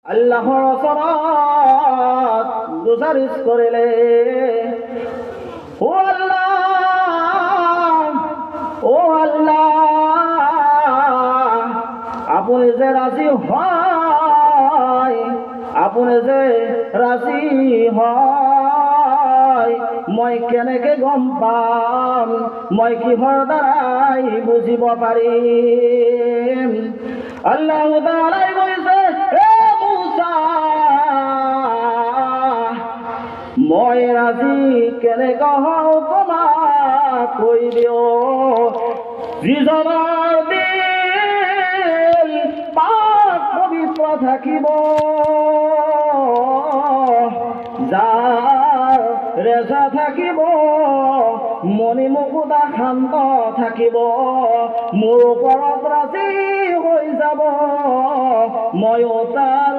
আল্লাহর সরাত গুজারিশ করিলে ও আল্লাহ, ও আল্লাহ, আপনি যে রাজি হয়, আপনি যে রাজি হয়, মই কেনেকে গম পাম, মই কিহৰ দ্বাৰাই বুজিব পাৰিম। আল্লাহ তাআলাই কৈছে, এ মুসা, মই ৰাজি কেনেকে হওঁ তোমাক কৈ দিও। যিজনৰ দিল পাক পবিত্ৰ থাকিব, যাৰ ৰেজা থাকিব, মনি মুকুতা শান্ত থাকিব, মোৰ ওপৰত ৰাজি হৈ যাব, ময়ো তাৰ